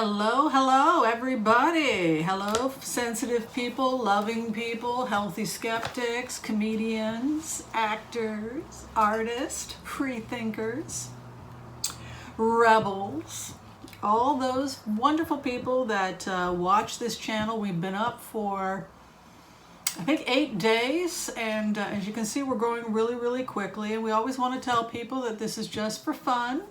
Hello, hello, everybody. Hello, sensitive people, loving people, healthy skeptics, comedians, actors, artists, free thinkers, rebels, all those wonderful people that watch this channel. We've been up for, I think, 8 days, and as you can see, we're growing really, really quickly, and we always want to tell people that this is just for fun.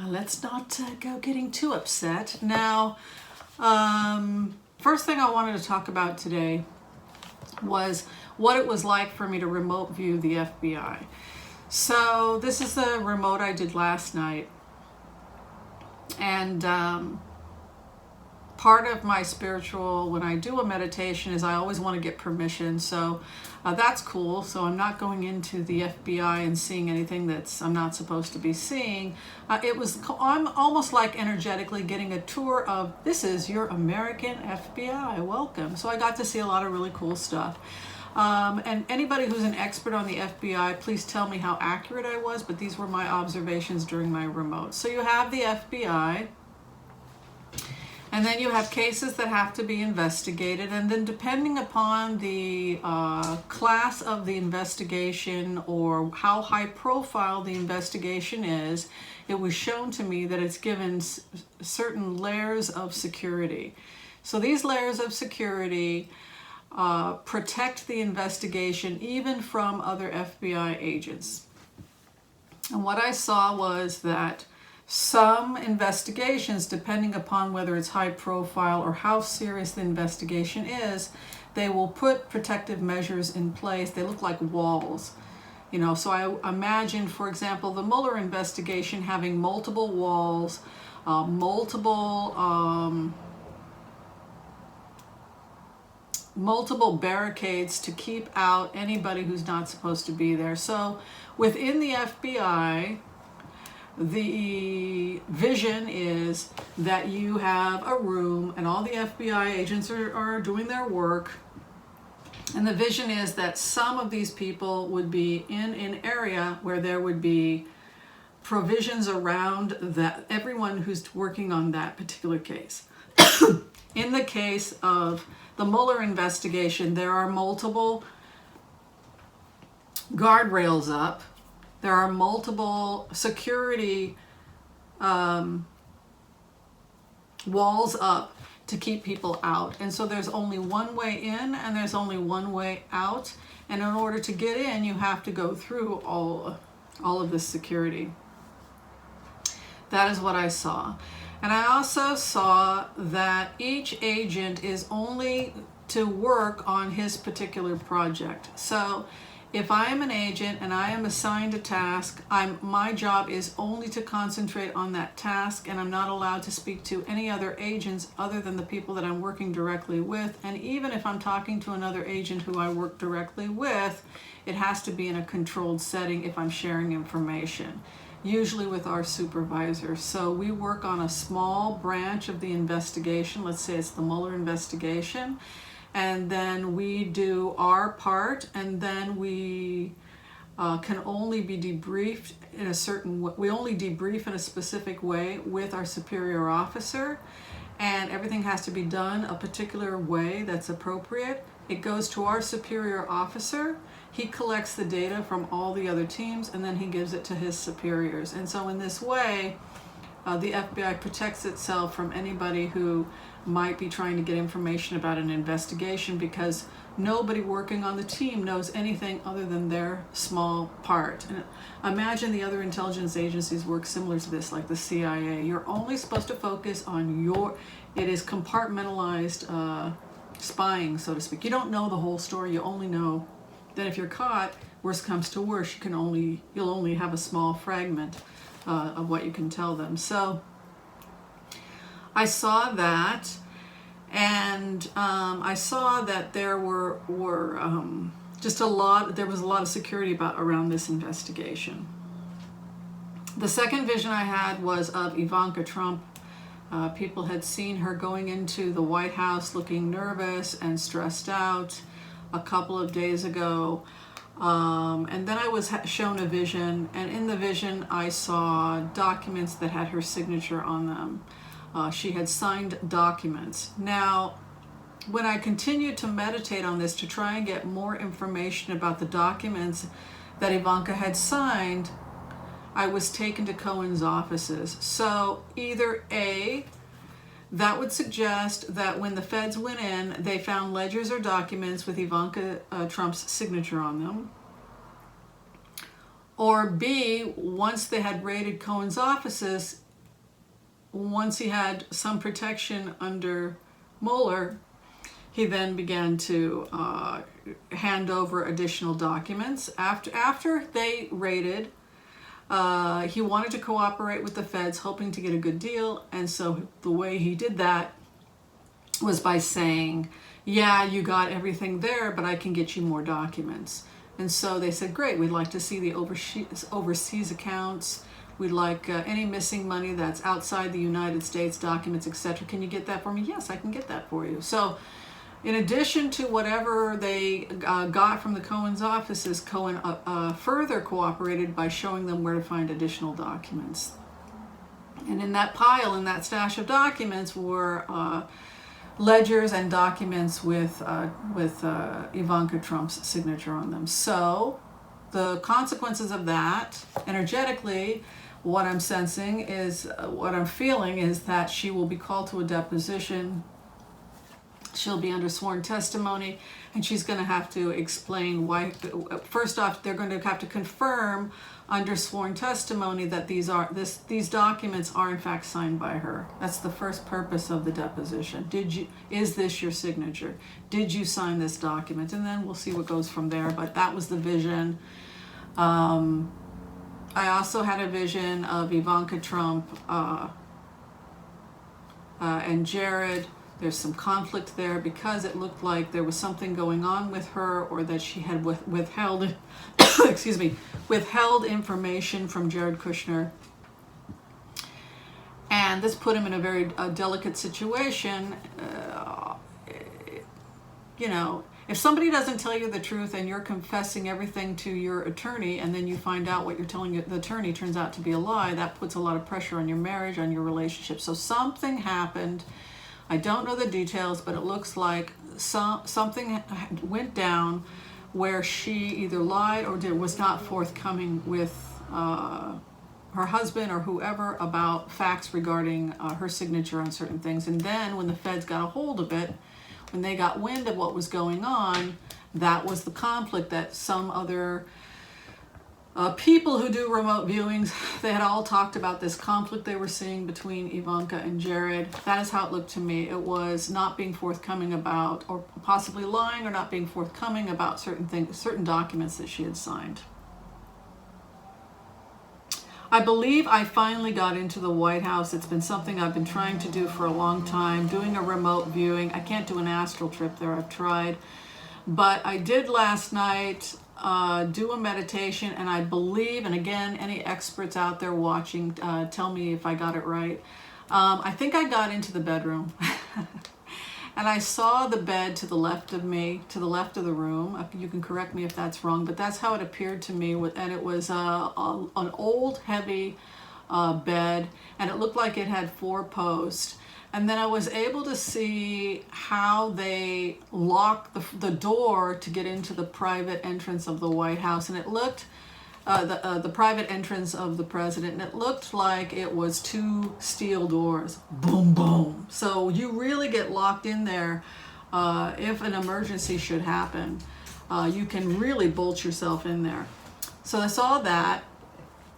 Let's not go getting too upset. Now, first thing I wanted to talk about today was what it was like for me to remote view the FBI. So this is the remote I did last night. And part of my spiritual, when I do a meditation, is I always want to get permission. So that's cool. So I'm not going into the FBI and seeing anything I'm not supposed to be seeing. I'm almost like energetically getting a tour of, this is your American FBI, welcome. So I got to see a lot of really cool stuff. And anybody who's an expert on the FBI, please tell me how accurate I was, but these were my observations during my remote. So you have the FBI, and then you have cases that have to be investigated, and then depending upon the class of the investigation or how high profile the investigation is, it was shown to me that it's given certain layers of security. So these layers of security protect the investigation even from other FBI agents. And what I saw was that some investigations, depending upon whether it's high profile or how serious the investigation is, they will put protective measures in place. They look like walls. You know, so I imagine, for example, the Mueller investigation having multiple walls, multiple barricades to keep out anybody who's not supposed to be there. So within the FBI, the vision is that you have a room and all the FBI agents are doing their work. And the vision is that some of these people would be in an area where there would be provisions around that everyone who's working on that particular case. In the case of the Mueller investigation, there are multiple guardrails up. There are multiple security walls up to keep people out. And so there's only one way in and there's only one way out. And in order to get in, you have to go through all of this security. That is what I saw. And I also saw that each agent is only to work on his particular project. So if I am an agent and I am assigned a task, my job is only to concentrate on that task, and I'm not allowed to speak to any other agents other than the people that I'm working directly with. And even if I'm talking to another agent who I work directly with, it has to be in a controlled setting if I'm sharing information, usually with our supervisor. So we work on a small branch of the investigation. Let's say it's the Mueller investigation. And then we do our part, and then we can only be debriefed in a certain way. We only debrief in a specific way with our superior officer, and everything has to be done a particular way that's appropriate. It goes to our superior officer. He collects the data from all the other teams, and then he gives it to his superiors. And so in this way, the FBI protects itself from anybody who might be trying to get information about an investigation, because nobody working on the team knows anything other than their small part. And imagine the other intelligence agencies work similar to this, like the CIA. You're only supposed to focus on it is compartmentalized spying, so to speak. You don't know the whole story. You only know that if you're caught, worst comes to worst, you'll only have a small fragment of what you can tell them. So I saw that, and I saw that there were just there was a lot of security around this investigation. The second vision I had was of Ivanka Trump. People had seen her going into the White House looking nervous and stressed out a couple of days ago. And then I was shown a vision, and in the vision I saw documents that had her signature on them. She had signed documents. Now, when I continued to meditate on this to try and get more information about the documents that Ivanka had signed, I was taken to Cohen's offices. So either A, that would suggest that when the feds went in, they found ledgers or documents with Ivanka Trump's signature on them. Or B, once they had raided Cohen's offices, once he had some protection under Mueller, he then began to hand over additional documents. After they raided, he wanted to cooperate with the feds, hoping to get a good deal. And so the way he did that was by saying, yeah, you got everything there, but I can get you more documents. And so they said, great, we'd like to see the overseas accounts. We'd like any missing money that's outside the United States, documents, etc. Can you get that for me? Yes, I can get that for you. So in addition to whatever they got from the Cohen's offices, Cohen further cooperated by showing them where to find additional documents. And in that pile, in that stash of documents, were ledgers and documents with Ivanka Trump's signature on them. So the consequences of that, energetically, what I'm sensing is, what I'm feeling is that she will be called to a deposition. She'll be under sworn testimony, and she's going to have to explain why. First off, they're going to have to confirm under sworn testimony that these documents are in fact signed by her. That's the first purpose of the deposition. Is this your signature? Did you sign this document? And then we'll see what goes from there. But that was the vision. I also had a vision of Ivanka Trump and Jared. There's some conflict there because it looked like there was something going on with her, or that she had withheld withheld information from Jared Kushner. And this put him in a very delicate situation. If somebody doesn't tell you the truth and you're confessing everything to your attorney, and then you find out what you're telling the attorney turns out to be a lie, that puts a lot of pressure on your marriage, on your relationship. So something happened. I don't know the details, but it looks like something went down where she either lied or was not forthcoming with her husband or whoever about facts regarding her signature on certain things. And then when the feds got a hold of it, when they got wind of what was going on, that was the conflict that some other people who do remote viewings, they had all talked about this conflict they were seeing between Ivanka and Jared. That is how it looked to me. It was not being forthcoming about, or possibly lying or not being forthcoming about certain things, certain documents that she had signed. I believe I finally got into the White House. It's been something I've been trying to do for a long time, doing a remote viewing. I can't do an astral trip there, I've tried. But I did last night do a meditation, and I believe, and again, any experts out there watching, tell me if I got it right. I think I got into the bedroom. And I saw the bed to the left of me, to the left of the room. You can correct me if that's wrong, but that's how it appeared to me. And it was an old, heavy bed, and it looked like it had 4 posts. And then I was able to see how they locked the door to get into the private entrance of the White House. And it looked, the private entrance of the president, and it looked like it was 2 steel doors. Boom, boom. So you really get locked in there if an emergency should happen. You can really bolt yourself in there. So I saw that.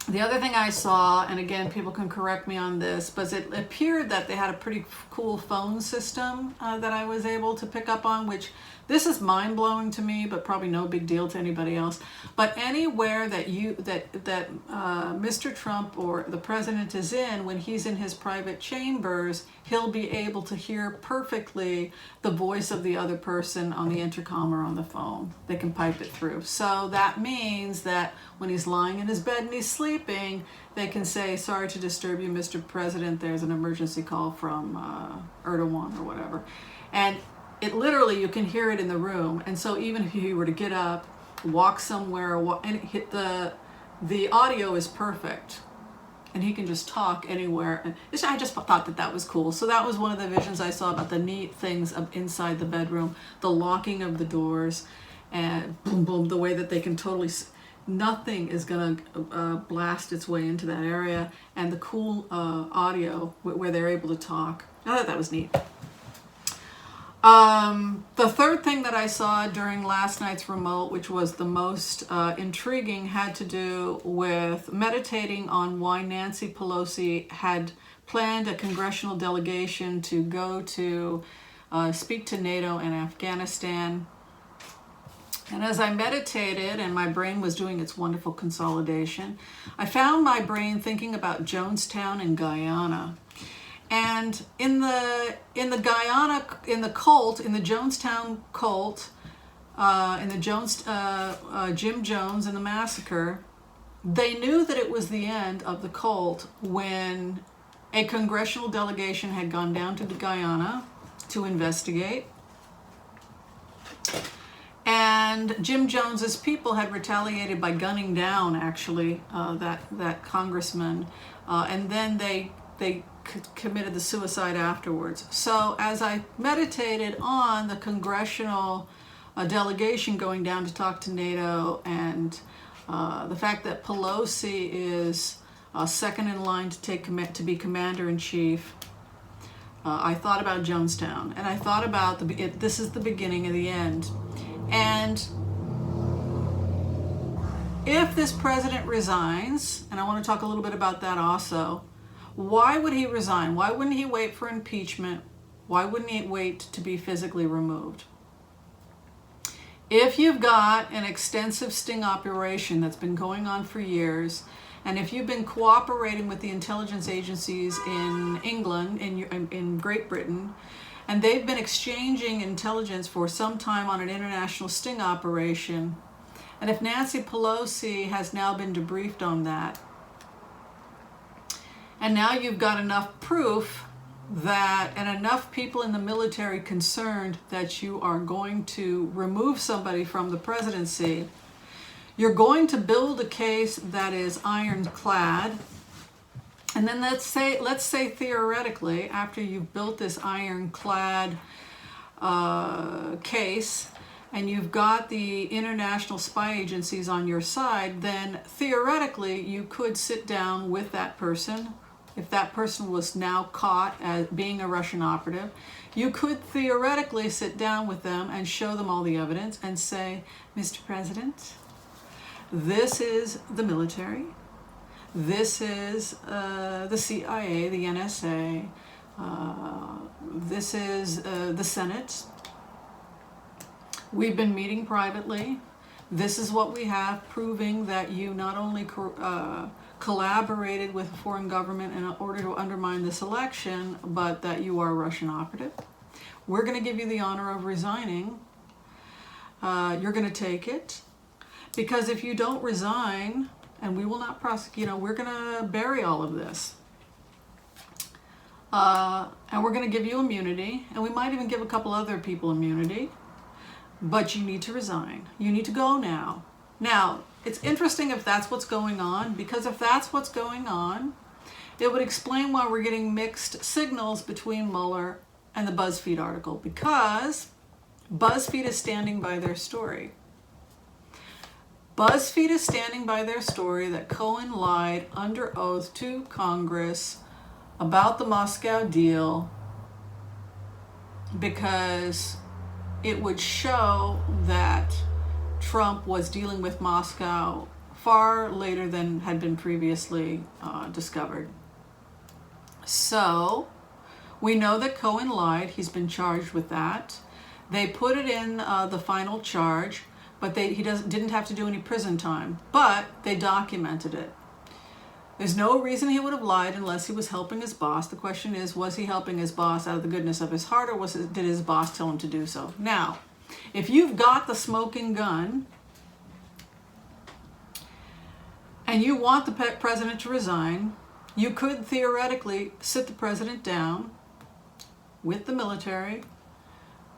The other thing I saw, and again, people can correct me on this, but it appeared that they had a pretty cool phone system that I was able to pick up on, which this is mind-blowing to me, but probably no big deal to anybody else. But anywhere that Mr. Trump or the president is in, when he's in his private chambers, he'll be able to hear perfectly the voice of the other person on the intercom or on the phone. They can pipe it through. So that means that when he's lying in his bed and he's sleeping, they can say, sorry to disturb you, Mr. President, there's an emergency call from Erdogan or whatever. And it literally, you can hear it in the room. And so even if he were to get up walk somewhere, and the audio is perfect. And he can just talk anywhere. And I just thought that was cool. So that was one of the visions I saw about the neat things of inside the bedroom, the locking of the doors, and boom, boom, the way that they can totally, nothing is going to blast its way into that area, and the cool audio where they're able to talk. I thought that was neat. The third thing that I saw during last night's remote, which was the most intriguing, had to do with meditating on why Nancy Pelosi had planned a congressional delegation to go to speak to NATO and Afghanistan. And as I meditated and my brain was doing its wonderful consolidation, I found my brain thinking about Jonestown in Guyana. And in the Guyana, in the Jonestown cult, in the Jim Jones and the massacre, they knew that it was the end of the cult when a congressional delegation had gone down to Guyana to investigate. And Jim Jones's people had retaliated by gunning down, actually, that congressman, and then they committed the suicide afterwards. So as I meditated on the congressional delegation going down to talk to NATO, and the fact that Pelosi is second in line to be commander-in-chief, I thought about Jonestown, and I thought about this is the beginning of the end. And if this president resigns, and I want to talk a little bit about that also, why would he resign? Why wouldn't he wait for impeachment? Why wouldn't he wait to be physically removed? If you've got an extensive sting operation that's been going on for years, and if you've been cooperating with the intelligence agencies in England, in Great Britain, and they've been exchanging intelligence for some time on an international sting operation, and if Nancy Pelosi has now been debriefed on that, and now you've got enough proof that, and enough people in the military concerned that you are going to remove somebody from the presidency, you're going to build a case that is ironclad. And then let's say theoretically, after you've built this ironclad case, and you've got the international spy agencies on your side, then theoretically you could sit down with that person. If that person was now caught as being a Russian operative, you could theoretically sit down with them and show them all the evidence and say, Mr. President, this is the military, this is the CIA, the NSA, this is the Senate. We've been meeting privately. This is what we have, proving that you not only collaborated with a foreign government in order to undermine this election, but that you are a Russian operative. We're going to give you the honor of resigning. You're going to take it. Because if you don't resign, and we will not prosecute, we're going to bury all of this. And we're going to give you immunity, and we might even give a couple other people immunity. But you need to resign. You need to go now. Now, it's interesting if that's what's going on, because if that's what's going on, it would explain why we're getting mixed signals between Mueller and the BuzzFeed article, because BuzzFeed is standing by their story. BuzzFeed is standing by their story that Cohen lied under oath to Congress about the Moscow deal because it would show that Trump was dealing with Moscow far later than had been previously discovered. So we know that Cohen lied. He's been charged with that. They put it in the final charge, but he didn't have to do any prison time. But they documented it. There's no reason he would have lied unless he was helping his boss. The question is, was he helping his boss out of the goodness of his heart, or did his boss tell him to do so? Now, if you've got the smoking gun and you want the president to resign, you could theoretically sit the president down with the military,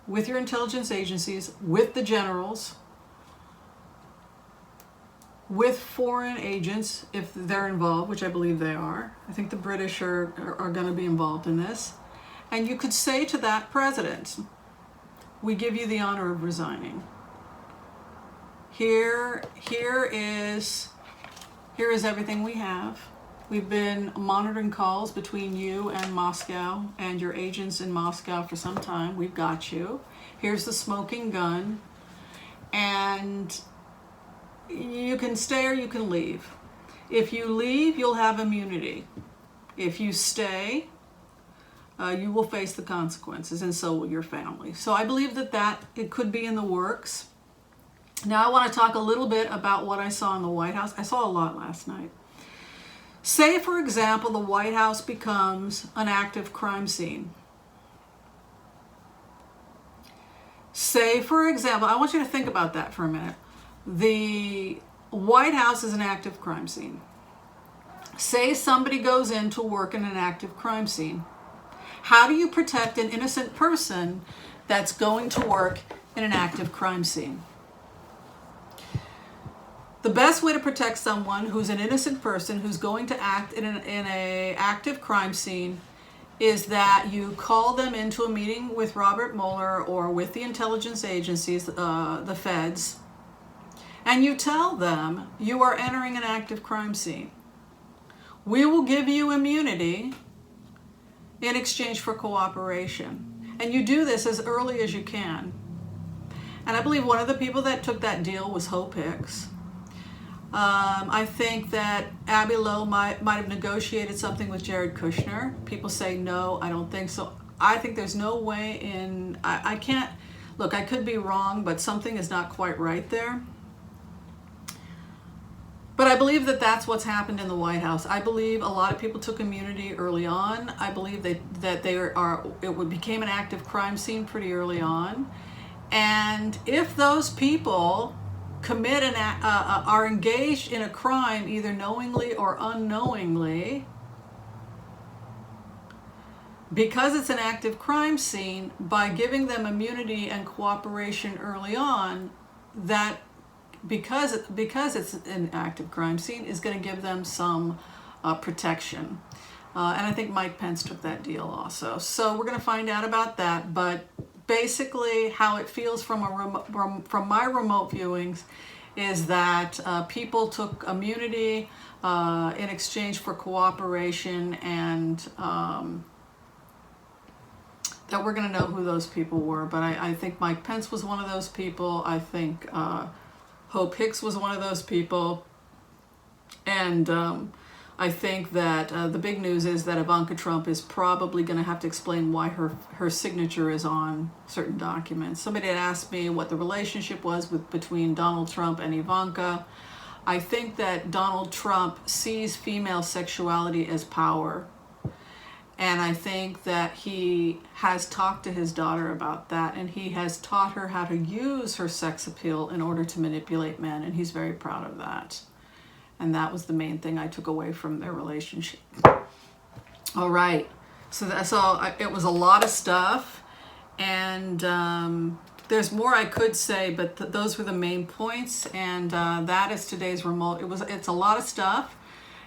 with your intelligence agencies, with the generals, with foreign agents, if they're involved, which I believe they are. I think the British are going to be involved in this. And you could say to that president, we give you the honor of resigning. Here is everything we have. We've been monitoring calls between you and Moscow and your agents in Moscow for some time. We've got you. Here's the smoking gun. And you can stay or you can leave. If you leave, you'll have immunity. If you stay, you will face the consequences, and so will your family. So I believe that it could be in the works. Now I want to talk a little bit about what I saw in the White House. I saw a lot last night. Say, for example, the White House becomes an active crime scene. Say, for example, I want you to think about that for a minute. The White House is an active crime scene. Say somebody goes in to work in an active crime scene. How do you protect an innocent person that's going to work in an active crime scene? The best way to protect someone who's an innocent person who's going to act in an active crime scene is that you call them into a meeting with Robert Mueller or with the intelligence agencies, the feds, and you tell them you are entering an active crime scene. We will give you immunity in exchange for cooperation. And you do this as early as you can. And I believe one of the people that took that deal was Hope Hicks. I think that Abby Lowe might have negotiated something with Jared Kushner. People say no, I don't think so. I think there's no way in, I can't, look, I could be wrong, but something is not quite right there. But I believe that that's what's happened in the White House. I believe a lot of people took immunity early on. I believe that it became an active crime scene pretty early on. And if those people commit are engaged in a crime either knowingly or unknowingly, because it's an active crime scene, by giving them immunity and cooperation early on, that because it's an active crime scene is going to give them some protection. And I think Mike Pence took that deal also. So we're going to find out about that. But basically how it feels from my remote viewings is that people took immunity in exchange for cooperation, and that we're going to know who those people were. But I think Mike Pence was one of those people. I think Hope Hicks was one of those people. And I think that the big news is that Ivanka Trump is probably going to have to explain why her signature is on certain documents. Somebody had asked me what the relationship was between Donald Trump and Ivanka. I think that Donald Trump sees female sexuality as power. And I think that he has talked to his daughter about that, and he has taught her how to use her sex appeal in order to manipulate men, and he's very proud of that. And that was the main thing I took away from their relationship. All right. So it was a lot of stuff. And there's more I could say, but those were the main points. And that is today's remote. It's a lot of stuff.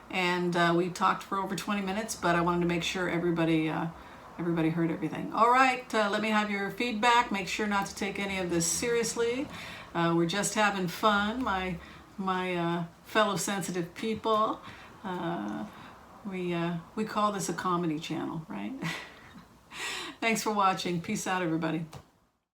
And we talked for over 20 minutes, but I wanted to make sure everybody heard everything. All right. Let me have your feedback. Make sure not to take any of this seriously. We're just having fun. My fellow sensitive people, we call this a comedy channel, right? Thanks for watching. Peace out, everybody.